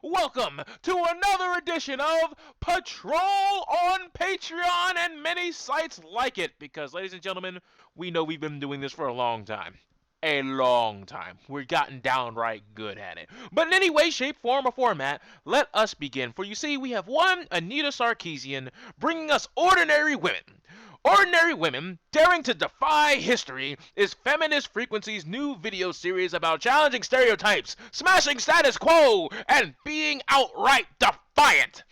Welcome to another edition of Patrol on Patreon and many sites like it. Because, ladies and gentlemen, we know we've been doing this for a long time. A long time. We've gotten downright good at it. But in any way, shape, form, or format, let us begin. For you see, we have one Anita Sarkeesian bringing us ordinary women. Ordinary Women Daring to Defy History is Feminist Frequency's new video series about challenging stereotypes, smashing status quo, and being outright defiant.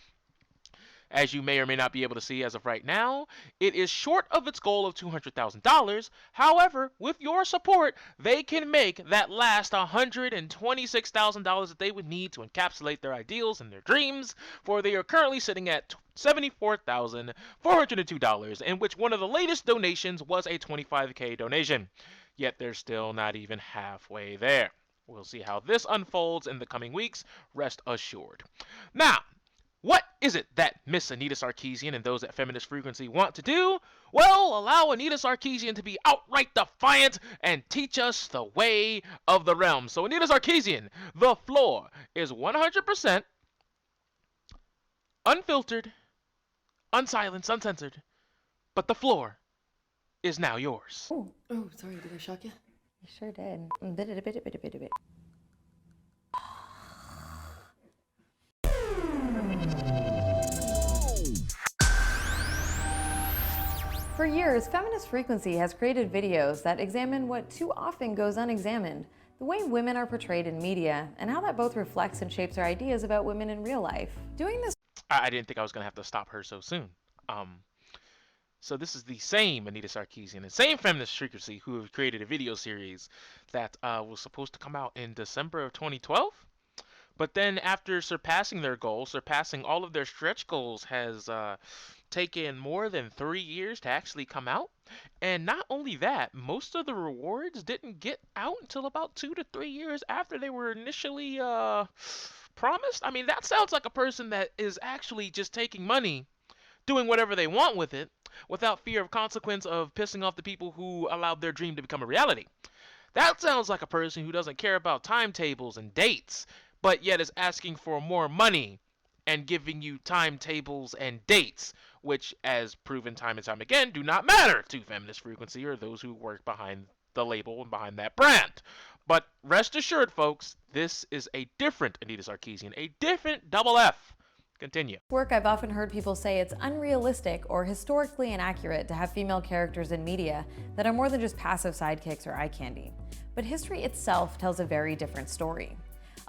As you may or may not be able to see as of right now, it is short of its goal of $200,000. However, with your support, they can make that last $126,000 that they would need to encapsulate their ideals and their dreams, for they are currently sitting at $74,402, in which one of the latest donations was a $25K donation. Yet they're still not even halfway there. We'll see how this unfolds in the coming weeks, rest assured. Now, what is it that Miss Anita Sarkeesian and those at Feminist Frequency want to do? Well, allow Anita Sarkeesian to be outright defiant and teach us the way of the realm. So, Anita Sarkeesian, the floor is 100% unfiltered, unsilenced, uncensored, but the floor is now yours. Oh, sorry, did I shock you? You sure did. Bit it, bit it, bit it, bit it, bit it. For years, Feminist Frequency has created videos that examine what too often goes unexamined, the way women are portrayed in media, and how that both reflects and shapes our ideas about women in real life. Doing this I didn't think I was going to have to stop her so soon. So this is the same Anita Sarkeesian, the same Feminist Frequency, who have created a video series that was supposed to come out in December of 2012. But then after surpassing their goal, surpassing all of their stretch goals, has taken more than 3 years to actually come out. And not only that, most of the rewards didn't get out until about 2 to 3 years after they were initially promised. I mean, that sounds like a person that is actually just taking money, doing whatever they want with it, without fear of consequence of pissing off the people who allowed their dream to become a reality. That sounds like a person who doesn't care about timetables and dates, but yet is asking for more money and giving you timetables and dates, which, as proven time and time again, do not matter to Feminist Frequency or those who work behind the label and behind that brand. But rest assured, folks, this is a different Anita Sarkeesian, a different double F. Continue. work, I've often heard people say it's unrealistic or historically inaccurate to have female characters in media that are more than just passive sidekicks or eye candy. But history itself tells a very different story.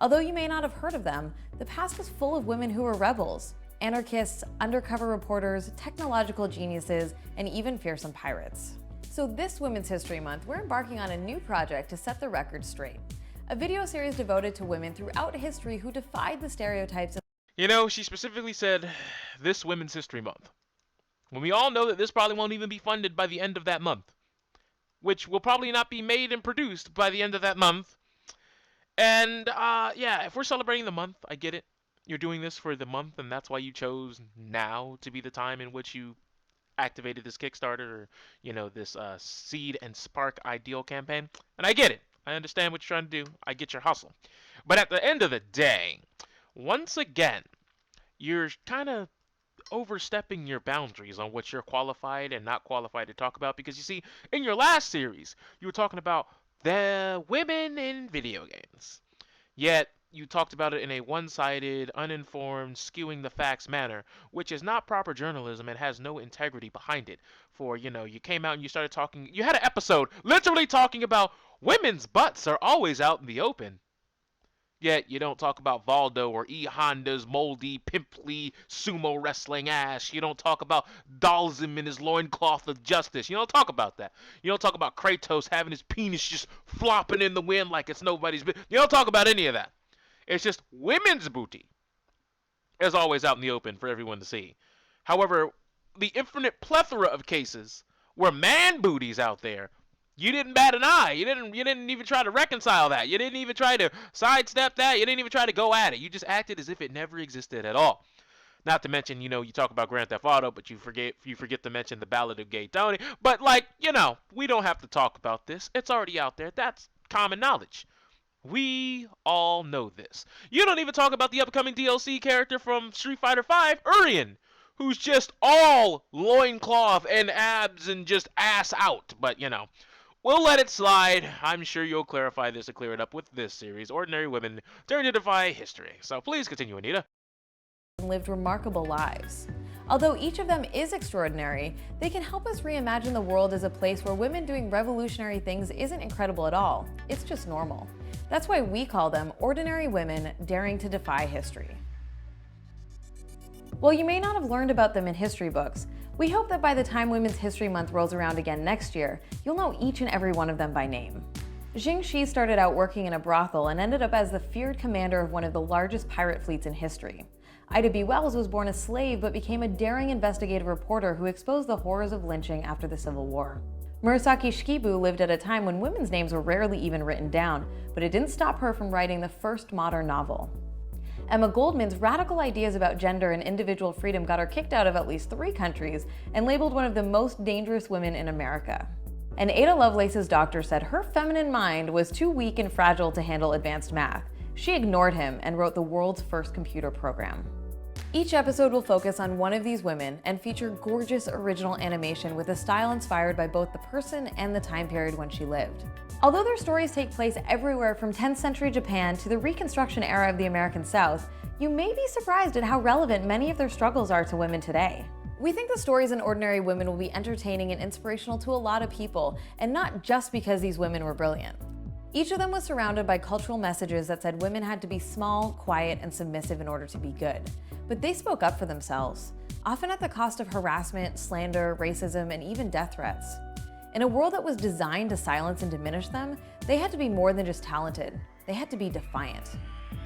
Although you may not have heard of them, the past was full of women who were rebels, anarchists, undercover reporters, technological geniuses, and even fearsome pirates. So this Women's History Month, we're embarking on a new project to set the record straight. A video series devoted to women throughout history who defied the stereotypes. You know, she specifically said this Women's History Month, when we all know that this probably won't even be funded by the end of that month, which will probably not be made and produced by the end of that month. And yeah, if we're celebrating the month, I get it. You're doing this for the month, and that's why you chose now to be the time in which you activated this Kickstarter, or, you know, this Seed and Spark Ideal campaign. And I get it. I understand what you're trying to do. I get your hustle. But at the end of the day, once again, you're kind of overstepping your boundaries on what you're qualified and not qualified to talk about. Because you see, in your last series, you were talking about the women in video games. Yet, you talked about it in a one-sided, uninformed, skewing the facts manner, which is not proper journalism and has no integrity behind it. For, you know, you came out and you started talking, you had an episode literally talking about women's butts are always out in the open. Yet you don't talk about Valdo or E. Honda's moldy, pimply sumo wrestling ass. You don't talk about Dalzim in his loincloth of justice. You don't talk about that. You don't talk about Kratos having his penis just flopping in the wind like it's nobody's business. You don't talk about any of that. It's just women's booty is always out in the open for everyone to see. However, the infinite plethora of cases where man booty's out there, you didn't bat an eye. You didn't even try to reconcile that. You didn't even try to sidestep that. You didn't even try to go at it. You just acted as if it never existed at all. Not to mention, you know, you talk about Grand Theft Auto, but you forget to mention the Ballad of Gay Tony. But, like, you know, we don't have to talk about this. It's already out there. That's common knowledge. We all know this. You don't even talk about the upcoming DLC character from Street Fighter V, Urian, who's just all loincloth and abs and just ass out. But, we'll let it slide. I'm sure you'll clarify this and clear it up with this series, Ordinary Women Daring to Defy History. So please continue, Anita. Lived remarkable lives. Although each of them is extraordinary, they can help us reimagine the world as a place where women doing revolutionary things isn't incredible at all. It's just normal. That's why we call them ordinary women daring to defy history. While you may not have learned about them in history books, we hope that by the time Women's History Month rolls around again next year, you'll know each and every one of them by name. Jing Shi started out working in a brothel and ended up as the feared commander of one of the largest pirate fleets in history. Ida B. Wells was born a slave but became a daring investigative reporter who exposed the horrors of lynching after the Civil War. Murasaki Shikibu lived at a time when women's names were rarely even written down, but it didn't stop her from writing the first modern novel. Emma Goldman's radical ideas about gender and individual freedom got her kicked out of at least 3 countries and labeled one of the most dangerous women in America. And Ada Lovelace's doctor said her feminine mind was too weak and fragile to handle advanced math. She ignored him and wrote the world's first computer program. Each episode will focus on one of these women and feature gorgeous original animation with a style inspired by both the person and the time period when she lived. Although their stories take place everywhere from 10th century Japan to the Reconstruction era of the American South, you may be surprised at how relevant many of their struggles are to women today. We think the stories in Ordinary Women will be entertaining and inspirational to a lot of people, and not just because these women were brilliant. Each of them was surrounded by cultural messages that said women had to be small, quiet, and submissive in order to be good. But they spoke up for themselves, often at the cost of harassment, slander, racism, and even death threats. In a world that was designed to silence and diminish them, they had to be more than just talented. They had to be defiant.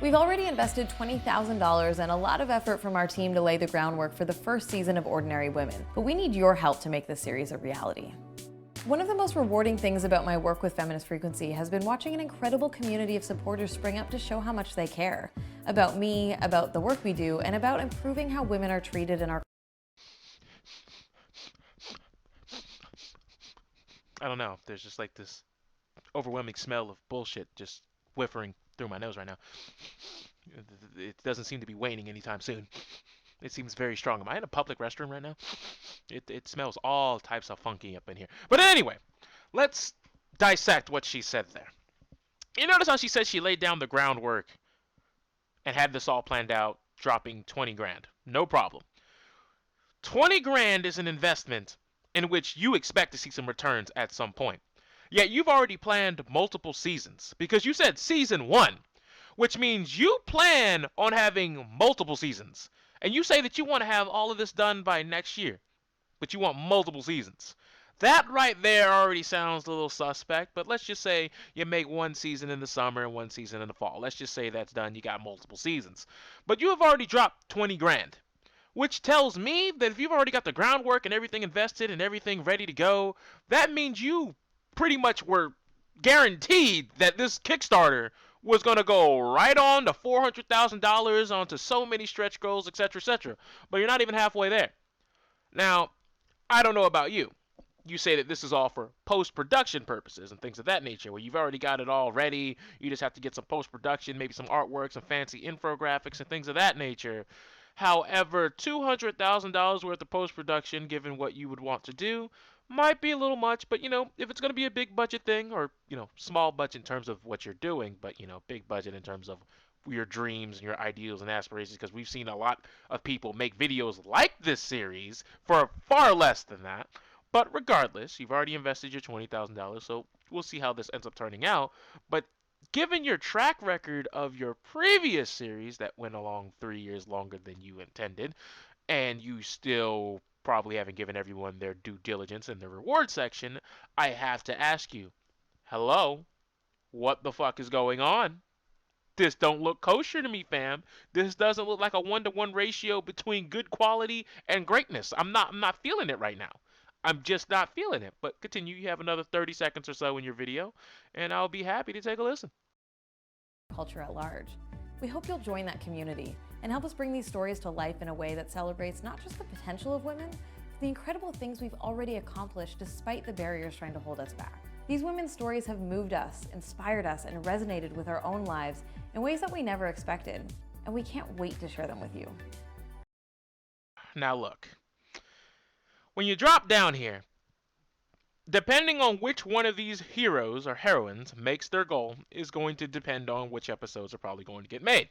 We've already invested $20,000 and a lot of effort from our team to lay the groundwork for the first season of Ordinary Women, but we need your help to make this series a reality. One of the most rewarding things about my work with Feminist Frequency has been watching an incredible community of supporters spring up to show how much they care. About me, about the work we do, and about improving how women are treated in our... I don't know. There's just like this overwhelming smell of bullshit just whiffering through my nose right now. It doesn't seem to be waning anytime soon. It seems very strong. Am I in a public restroom right now? It smells all types of funky up in here. But anyway, let's dissect what she said there. You notice how she said she laid down the groundwork and had this all planned out, dropping 20 grand. No problem. 20 grand is an investment in which you expect to see some returns at some point. Yet you've already planned multiple seasons because you said season 1, which means you plan on having multiple seasons. And you say that you want to have all of this done by next year, but you want multiple seasons. That right there already sounds a little suspect, but let's just say you make one season in the summer and one season in the fall. Let's just say that's done. You got multiple seasons. But you have already dropped 20 grand, which tells me that if you've already got the groundwork and everything invested and everything ready to go, that means you pretty much were guaranteed that this Kickstarter was going to go right on to $400,000 onto so many stretch goals, etc., etc. But you're not even halfway there. Now, I don't know about you. You say that this is all for post-production purposes and things of that nature, where you've already got it all ready. You just have to get some post-production, maybe some artwork, some fancy infographics and things of that nature. However, $200,000 worth of post-production, given what you would want to do, might be a little much, but if it's going to be a big budget thing, or small budget in terms of what you're doing, but big budget in terms of your dreams and your ideals and aspirations, because we've seen a lot of people make videos like this series for far less than that. But regardless, you've already invested your $20,000, so we'll see how this ends up turning out. But given your track record of your previous series that went along 3 years longer than you intended, and you still probably haven't given everyone their due diligence in the reward section, I have to ask you, hello, what the fuck is going on? This don't look kosher to me, fam. This doesn't look like a 1-to-1 ratio between good quality and greatness. I'm not feeling it right now. I'm just not feeling it. But continue. You have another 30 seconds or so in your video, and I'll be happy to take a listen. Culture at large. We hope you'll join that community and help us bring these stories to life in a way that celebrates not just the potential of women, but the incredible things we've already accomplished despite the barriers trying to hold us back. These women's stories have moved us, inspired us, and resonated with our own lives in ways that we never expected, and we can't wait to share them with you. Now look, when you drop down here, depending on which one of these heroes or heroines makes their goal is going to depend on which episodes are probably going to get made.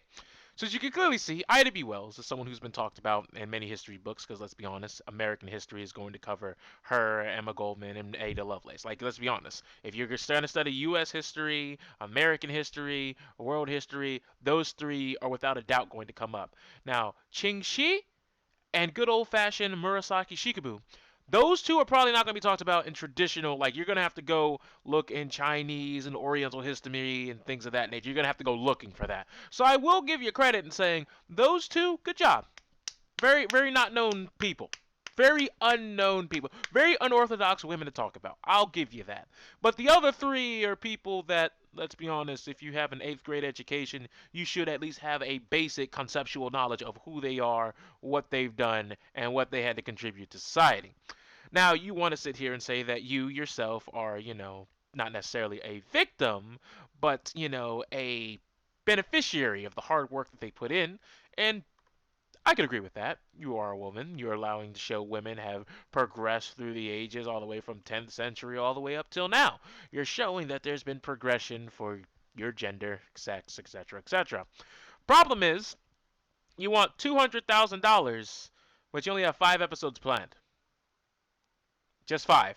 So as you can clearly see, Ida B. Wells is someone who's been talked about in many history books because let's be honest, American history is going to cover her, Emma Goldman, and Ada Lovelace. Like, let's be honest. If you're trying to study U.S. history, American history, world history, those three are without a doubt going to come up. Now, Ching Shi and good old-fashioned Murasaki Shikabu, those two are probably not going to be talked about in traditional, like you're going to have to go look in Chinese and Oriental history and things of that nature. You're going to have to go looking for that. So I will give you credit in saying those two, good job. Very, very not known people. Very unknown people. Very unorthodox women to talk about. I'll give you that. But the other three are people that, let's be honest, if you have an 8th grade education, you should at least have a basic conceptual knowledge of who they are, what they've done, and what they had to contribute to society. Now, you want to sit here and say that you yourself are, not necessarily a victim, but, a beneficiary of the hard work that they put in. And I could agree with that. You are a woman. You're allowing to show women have progressed through the ages all the way from 10th century all the way up till now. You're showing that there's been progression for your gender, sex, etc., etc. Problem is, you want $200,000, but you only have 5 episodes planned. Just 5.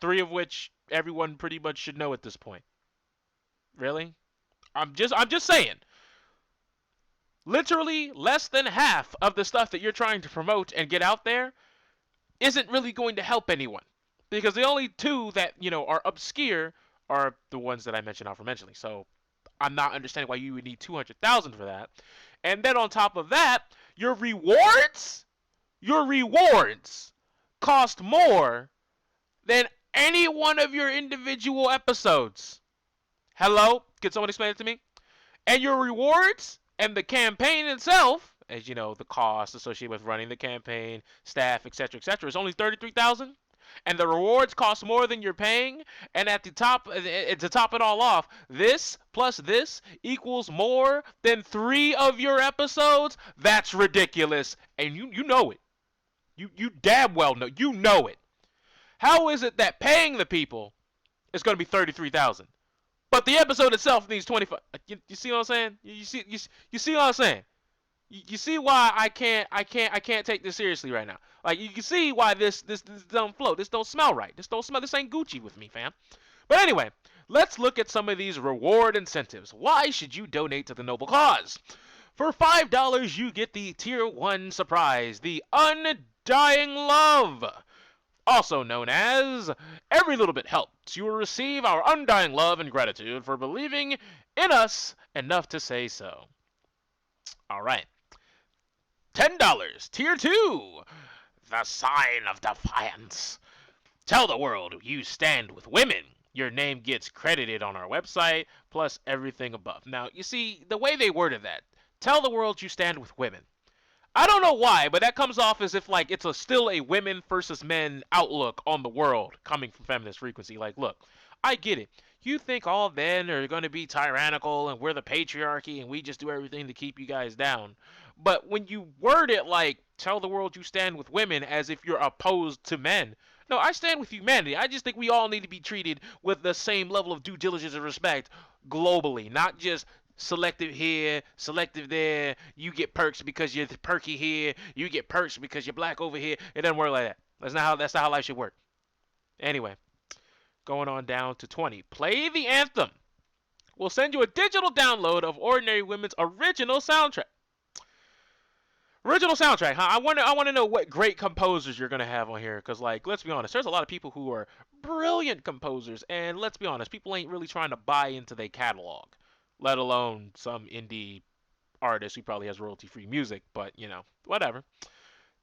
3 of which everyone pretty much should know at this point. Really? I'm just saying. Literally less than half of the stuff that you're trying to promote and get out there isn't really going to help anyone. Because the only 2 that, are obscure are the ones that I mentioned aforementionedly. So I'm not understanding why you would need 200,000 for that. And then on top of that, your rewards cost more than any one of your individual episodes. Hello? Can someone explain it to me? And your rewards and the campaign itself, as you know, the cost associated with running the campaign, staff, etc., is only 33,000. And the rewards cost more than you're paying. And at the top, to top it all off, this plus this equals more than 3 of your episodes. That's ridiculous, and you know it. You damn well know it. How is it that paying the people is going to be 33,000, but the episode itself needs 25? You see what I'm saying? You see what I'm saying? You see why I can't take this seriously right now? Like, you can see why this don't flow. This don't smell right. This ain't Gucci with me, fam. But anyway, let's look at some of these reward incentives. Why should you donate to the noble cause? For $5, you get the Tier 1 surprise, the Undying Love. Also known as Every Little Bit Helps. You will receive our undying love and gratitude for believing in us enough to say so. Alright. $10. Tier 2. The Sign of Defiance. Tell the world you stand with women. Your name gets credited on our website, plus everything above. Now, you see, the way they worded that, tell the world you stand with women. I don't know why, but that comes off as if like it's still a women versus men outlook on the world coming from Feminist Frequency. Like, look, I get it. You think all men are going to be tyrannical and we're the patriarchy and we just do everything to keep you guys down. But when you word it like tell the world you stand with women as if you're opposed to men. No, I stand with humanity. I just think we all need to be treated with the same level of due diligence and respect globally, not just selective here, selective there. You get perks because you're perky here. You get perks because you're black over here. It doesn't work like that. That's not how life should work. Anyway, going on down to 20. Play the anthem. We'll send you a digital download of Ordinary Women's original soundtrack. Original soundtrack, huh? I want to know what great composers you're gonna have on here, cause like, let's be honest, there's a lot of people who are brilliant composers, and let's be honest, people ain't really trying to buy into their catalog, let alone some indie artist who probably has royalty-free music, but whatever.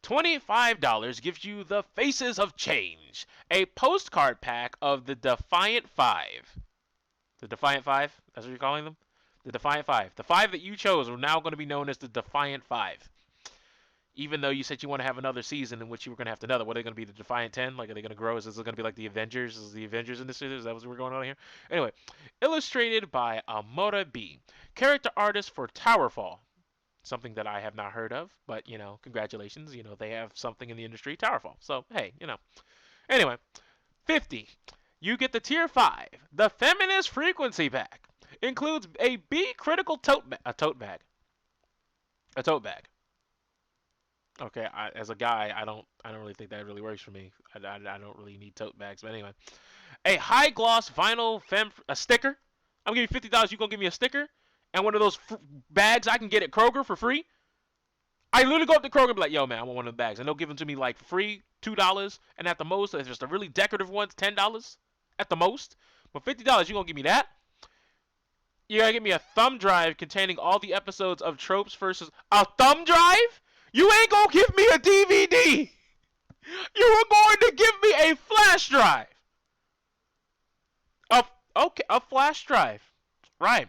$25 gives you the Faces of Change, a postcard pack of the Defiant Five. The Defiant Five? That's what you're calling them? The Defiant Five. The 5 that you chose are now going to be known as the Defiant Five. Even though you said you want to have another season in which you were going to have another, what are they going to be, the Defiant 10? Like, are they going to grow? Is this going to be like the Avengers? Is the Avengers in this series? Is that what we're going on here? Anyway, illustrated by Amora B. Character artist for Towerfall. Something that I have not heard of, but, congratulations. They have something in the industry, Towerfall. So, hey. Anyway, 50. You get the Tier 5, the Feminist Frequency Pack. Includes a B critical tote bag. A tote bag. A tote bag. Okay, as a guy, I don't really think that really works for me. I don't really need tote bags, but anyway. A high gloss vinyl a sticker. I'm giving you $50. You gonna give me a sticker and one of those bags I can get at Kroger for free? I literally go up to Kroger and be like, yo, man, I want one of the bags. And they'll give them to me like free, $2. And at the most, if it's just a really decorative one, $10 at the most. But $50, you going to give me that? You got to give me a thumb drive containing all the episodes of Tropes versus... A thumb drive? You ain't going to give me a DVD. You are going to give me a flash drive. Okay, a flash drive. Right.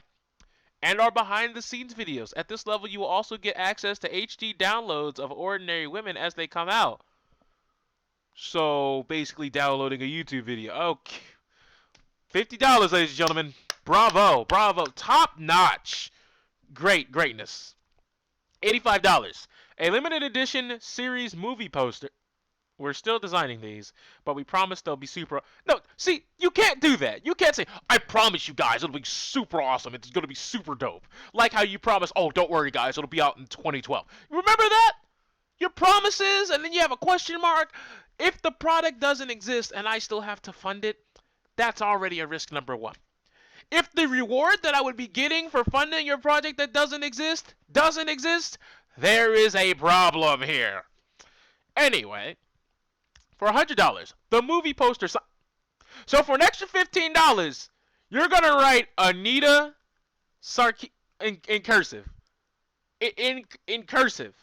And our behind-the-scenes videos. At this level, you will also get access to HD downloads of Ordinary Women as they come out. So, basically downloading a YouTube video. Okay. $50, ladies and gentlemen. Bravo, bravo. Top-notch. Greatness. $85. A limited edition series movie poster. We're still designing these, but we promise they'll be super... No, see, you can't do that. You can't say, I promise you guys, it'll be super awesome. It's going to be super dope. Like how you promise, oh, don't worry, guys, it'll be out in 2012. Remember that? Your promises, and then you have a question mark. If the product doesn't exist and I still have to fund it, that's already a risk number one. If the reward that I would be getting for funding your project that doesn't exist, there is a problem here. Anyway... For $100, the movie poster. So for an extra $15, you're gonna write Anita Sarkeesian in cursive. In cursive.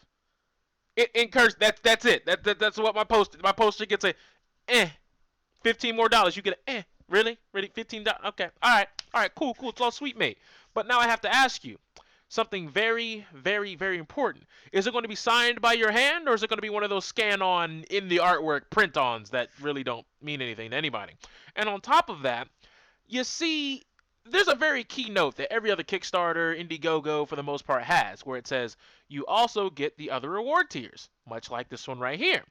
In cursive. That's it. That's what my poster gets a $15 more. You get a really $15. Okay. All right. Cool. It's all sweet, mate. But now I have to ask you something very, very, very important. Is it going to be signed by your hand, or is it going to be one of those scan-on, in the artwork, print-ons that really don't mean anything to anybody? And on top of that, you see, there's a very key note that every other Kickstarter, Indiegogo, for the most part, has, where it says, you also get the other reward tiers, much like this one right here.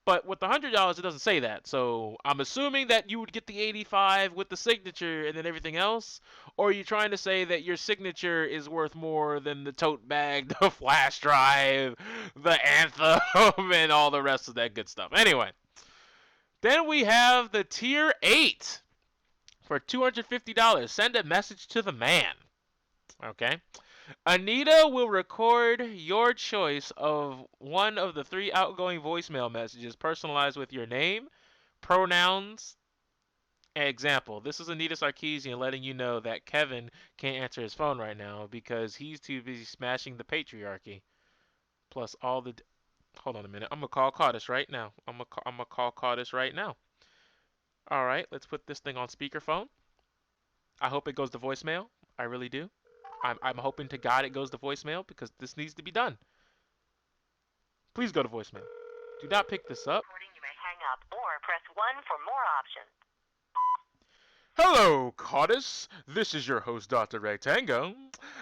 But with the $100, it doesn't say that. So I'm assuming that you would get the 85 with the signature and then everything else. Or are you trying to say that your signature is worth more than the tote bag, the flash drive, the anthem, and all the rest of that good stuff? Anyway, then we have the tier 8 for $250. Send a message to the man. Okay. Anita will record your choice of one of the 3 outgoing voicemail messages personalized with your name, pronouns, and example. This is Anita Sarkeesian letting you know that Kevin can't answer his phone right now because he's too busy smashing the patriarchy. Plus all the... Hold on a minute. I'm going to call Cardis right now. I'm going to call Cardis right now. All right, let's put this thing on speakerphone. I hope it goes to voicemail. I really do. I'm hoping to God it goes to voicemail because this needs to be done. Please go to voicemail. Do not pick this up. You may hang up or press 1 for more options. Hello, Cardis. This is your host, Dr. Rectango,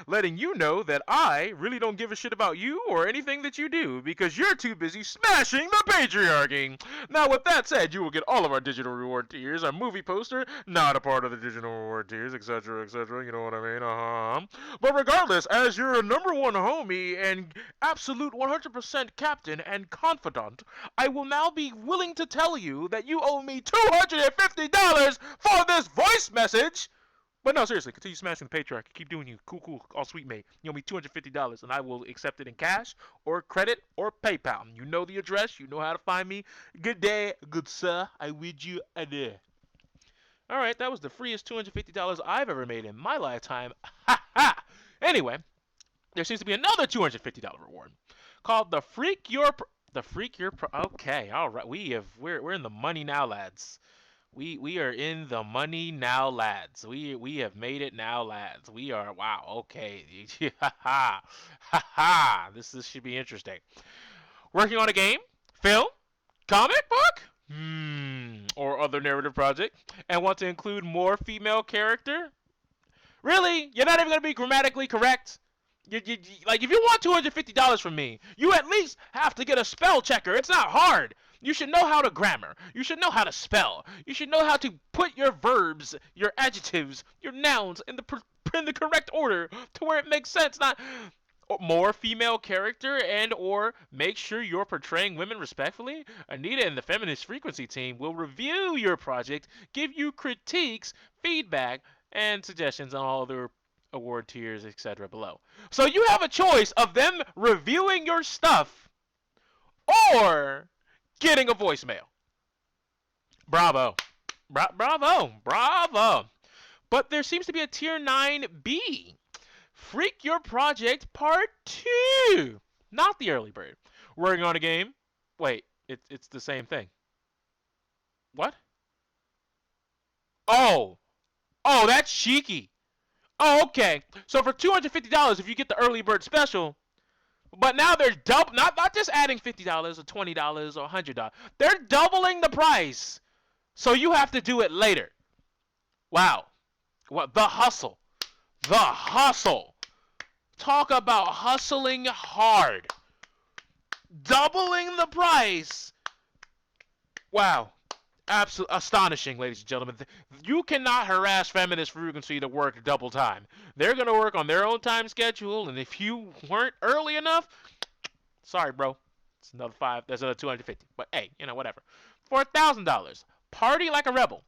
letting you know that I really don't give a shit about you or anything that you do because you're too busy smashing the patriarchy. Now, with that said, you will get all of our digital reward tiers, our movie poster, not a part of the digital reward tiers, etc., you know what I mean? But regardless, as your number one homie and absolute 100% captain and confidant, I will now be willing to tell you that you owe me $250 for this voice message. But no, seriously, continue smashing the patriarchy. Keep doing you. Cool. All sweet, mate. You owe me $250, and I will accept it in cash or credit or PayPal. You know the address. You know how to find me. Good day, good sir. I bid you adieu. All right, that was the freest $250 I've ever made in my lifetime. Ha ha! Anyway, there seems to be another $250 reward called the Freak Your... Okay, all right. We're in the money now, lads. We are in the money now, lads. We have made it now, lads. We are, wow, okay. Ha ha. This should be interesting. Working on a game, film, comic book, or other narrative project, and want to include more female character? Really? You're not even going to be grammatically correct? Like, if you want $250 from me, you at least have to get a spell checker. It's not hard. You should know how to grammar. You should know how to spell. You should know how to put your verbs, your adjectives, your nouns in the correct order to where it makes sense. Not more female character and or make sure you're portraying women respectfully. Anita and the Feminist Frequency team will review your project, give you critiques, feedback, and suggestions on all other award tiers, etc. below. So you have a choice of them reviewing your stuff or getting a voicemail. Bravo. Bravo. Bravo. But there seems to be a tier 9B. Freak Your Project Part 2. Not the early bird. Working on a game. Wait, it's the same thing. What? Oh, that's cheeky. Oh, okay. So for $250, if you get the early bird special, but now they're not just adding $50 or $20 or $100. They're doubling the price. So you have to do it later. Wow. What the hustle. The hustle. Talk about hustling hard. Doubling the price. Wow. Absolutely astonishing, ladies and gentlemen. You cannot harass Feminist Frequency to work double time. They're going to work on their own time schedule, and if you weren't early enough, sorry, bro. It's another $5. That's another $250. But hey, whatever. For $1,000, party like a rebel.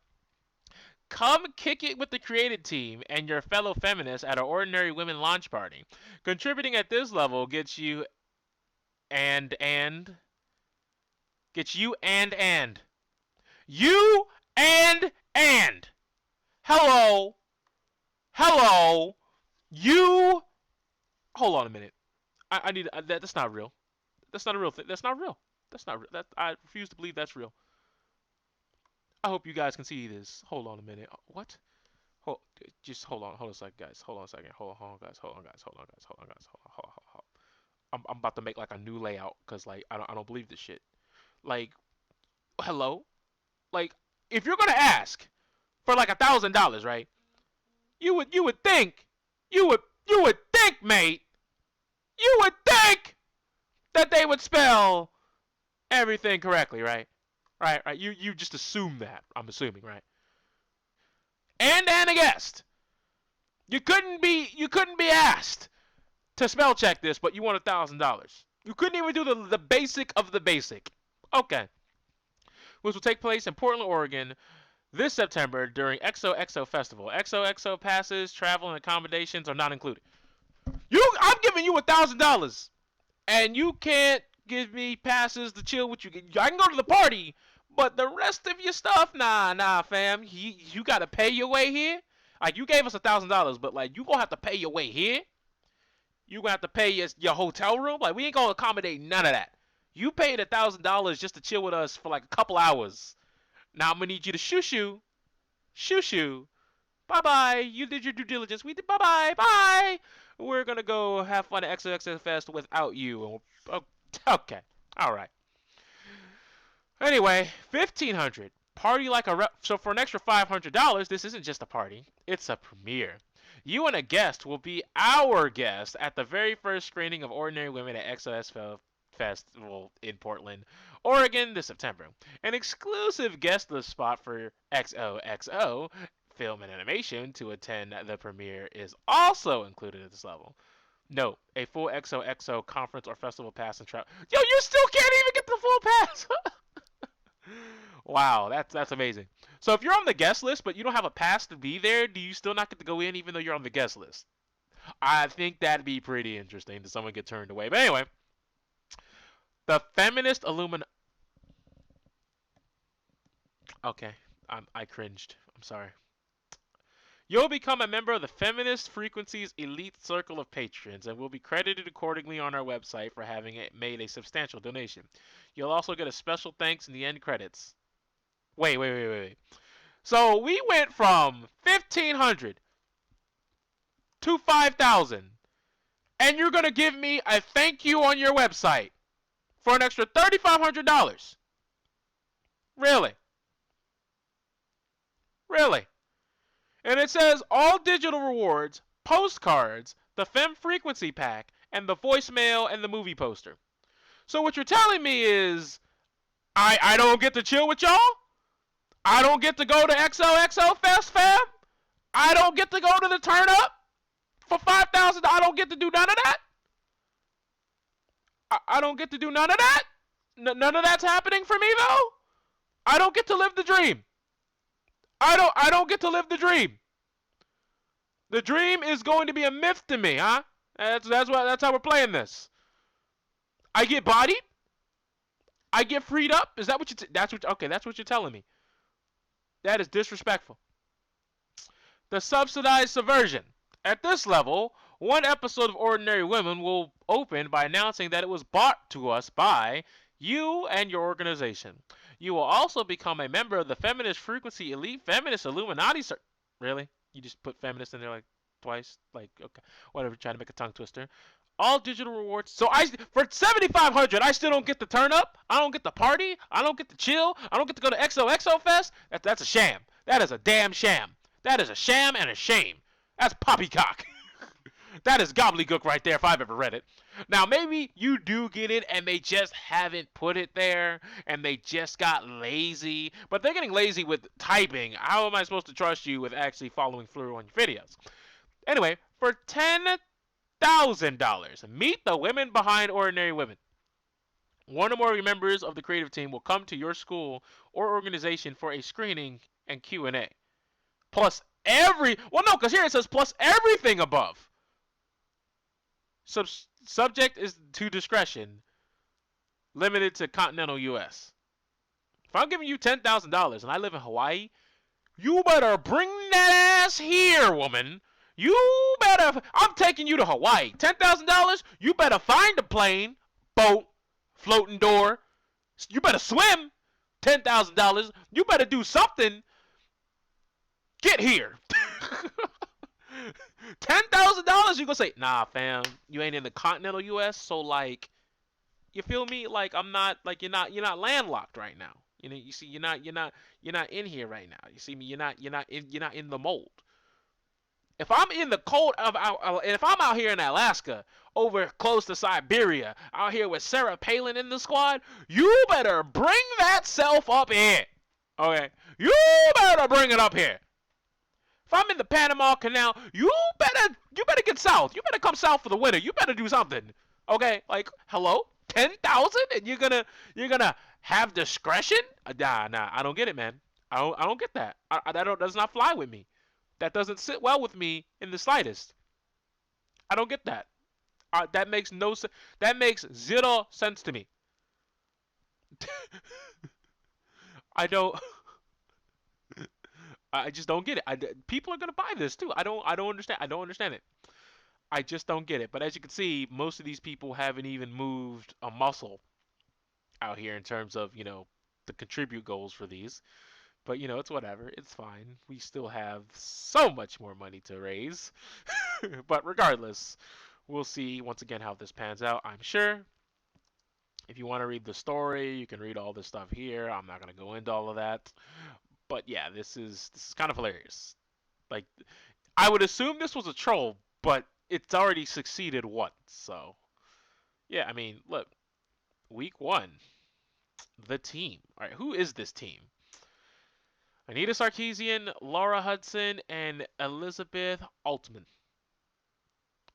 Come kick it with the created team and your fellow feminists at our Ordinary Women launch party. Contributing at this level gets you and. You and. Hello. You. Hold on a minute. I need that's not real. That's not a real thing. That's not real. I refuse to believe that's real. I hope you guys can see this. Hold on a minute. What? Just hold on. Hold on a second, guys. Hold on, guys. I'm about to make like a new layout because like I don't believe this shit. Like, hello? Like, if you're gonna ask for like $1,000, right? You would think, mate. You would think that they would spell everything correctly, right? Right. You just assume that. I'm assuming, right? And a guest. You couldn't be asked to spell check this, but you want $1,000. You couldn't even do the basic of the basic. Okay. Which will take place in Portland, Oregon this September during XOXO Festival. XOXO passes, travel, and accommodations are not included. I'm giving you $1,000, and you can't give me passes to chill with you. I can go to the party, but the rest of your stuff, nah, fam. You gotta pay your way here. Like, you gave us $1,000, but like you gonna have to pay your way here. You gonna have to pay your hotel room. Like, we ain't gonna accommodate none of that. You paid $1,000 just to chill with us for like a couple hours. Now I'm gonna need you to shoo. Bye. You did your due diligence. We did. Bye. We're gonna go have fun at XOXO Fest without you. Okay. All right. Anyway, $1,500. Party like a rep. So for an extra $500, this isn't just a party. It's a premiere. You and a guest will be our guest at the very first screening of Ordinary Women at XOXO Festival in Portland, Oregon this September. An exclusive guest list spot for XOXO Film and Animation to attend the premiere is also included at this level. Note, a full XOXO conference or festival pass and travel. Yo, you still can't even get the full pass! Wow, that's amazing. So if you're on the guest list but you don't have a pass to be there, do you still not get to go in even though you're on the guest list? I think that'd be pretty interesting to someone get turned away. But anyway, the Feminist Illuminati. Okay, I cringed. I'm sorry. You'll become a member of the Feminist Frequency's elite circle of patrons and will be credited accordingly on our website for having made a substantial donation. You'll also get a special thanks in the end credits. Wait. So we went from 1,500 to 5,000, and you're going to give me a thank you on your website for an extra $3,500. Really? Really? And it says all digital rewards, postcards, the Femme Frequency Pack, and the voicemail and the movie poster. So what you're telling me is I don't get to chill with y'all? I don't get to go to XOXO Fest, fam? I don't get to go to the turn up for $5,000? I don't get to do none of that? I don't get to do none of that? None of that's happening for me, though? I don't get to live the dream. I don't get to live the dream. The dream is going to be a myth to me, huh? That's how we're playing this. I get bodied. I get freed up. Is that what you? Okay. That's what you're telling me. That is disrespectful. The subsidized subversion. At this level, one episode of Ordinary Women will open by announcing that it was bought to us by you and your organization. You will also become a member of the Feminist Frequency Elite Feminist Illuminati. Really? You just put feminist in there like twice? Like, okay, whatever. Trying to make a tongue twister. All digital rewards. So for $7,500, I still don't get to turn up. I don't get to party. I don't get to chill. I don't get to go to XOXO Fest. That's a sham. That is a damn sham. That is a sham and a shame. That's poppycock. That is gobbledygook right there if I've ever read it. Now, maybe you do get it and they just haven't put it there and they just got lazy. But they're getting lazy with typing. How am I supposed to trust you with actually following through on your videos? Anyway, for $10,000, meet the women behind Ordinary Women. One or more members of the creative team will come to your school or organization for a screening and Q&A. Plus because here it says plus everything above. Subject is to discretion, limited to continental U.S. If I'm giving you $10,000 and I live in Hawaii, you better bring that ass here, woman. I'm taking you to Hawaii. $10,000, you better find a plane, boat, floating door. You better swim. $10,000, you better do something. Get here. $10,000, you gonna say, nah, fam, you ain't in the continental U.S., so like, you feel me? Like I'm not, like you're not landlocked right now. You know, you see, you're not in here right now. You see me? You're not in the mold. If I'm in the cold if I'm out here in Alaska, over close to Siberia, out here with Sarah Palin in the squad, you better bring that self up here. Okay, you better bring it up here. If I'm in the Panama Canal, you better get south. You better come south for the winter. You better do something. Okay, like hello, 10,000, and you're gonna have discretion? Nah, I don't get it, man. I don't get that. That does not fly with me. That doesn't sit well with me in the slightest. I don't get that. That makes no sense. That makes zero sense to me. I don't. I just don't get it. People are gonna buy this too. I don't understand. I don't understand it. I just don't get it. But as you can see, most of these people haven't even moved a muscle out here in terms of the contribute goals for these. But it's whatever. It's fine. We still have so much more money to raise. But regardless, we'll see once again how this pans out. I'm sure. If you want to read the story, you can read all this stuff here. I'm not gonna go into all of that. But yeah, this is kind of hilarious. Like, I would assume this was a troll, but it's already succeeded once. So yeah, I mean, look, week 1, the team. All right, who is this team? Anita Sarkeesian, Laura Hudson, and Elizabeth Altman.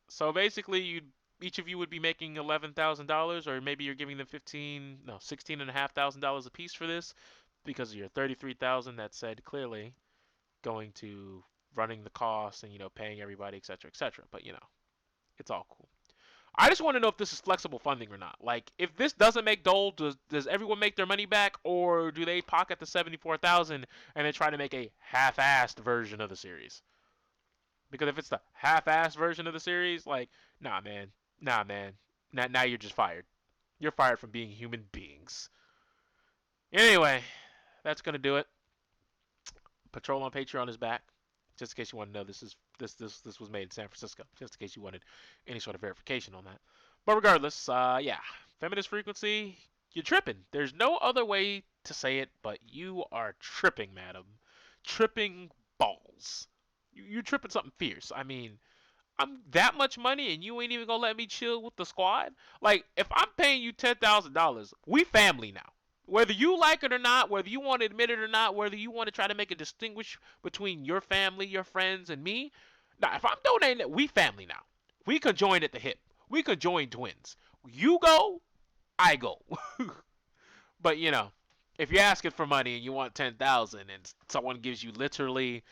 So basically, each of you would be making $11,000, or maybe you're giving them $16,500 a piece for this, because of your $33,000 that said clearly going to running the costs and paying everybody, etc., etc. But it's all cool. I just want to know if this is flexible funding or not. Like, if this doesn't make Dole, does everyone make their money back, or do they pocket the $74,000 and then try to make a half-assed version of the series? Because if it's the half-assed version of the series, like, nah, man. Now you're just fired. You're fired from being human beings. Anyway, that's gonna do it. Patrol on Patreon is back. Just in case you want to know, this was made in San Francisco. Just in case you wanted any sort of verification on that. But regardless, yeah, Feminist frequency, you're tripping. There's no other way to say it, but you are tripping, madam. Tripping balls. You tripping something fierce. I mean, I'm that much money and you ain't even gonna let me chill with the squad? Like, if I'm paying you $10,000, we family now. Whether you like it or not, whether you want to admit it or not, whether you want to try to make a distinguish between your family, your friends, and me, now if I'm donating it, we family now. We can join at the hip. We can join twins. You go, I go. But if you're asking for money and you want 10,000 and someone gives you literally,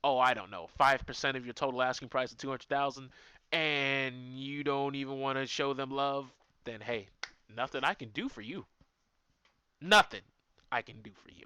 oh, I don't know, 5% of your total asking price of 200,000 and you don't even want to show them love, then hey, nothing I can do for you. Nothing I can do for you.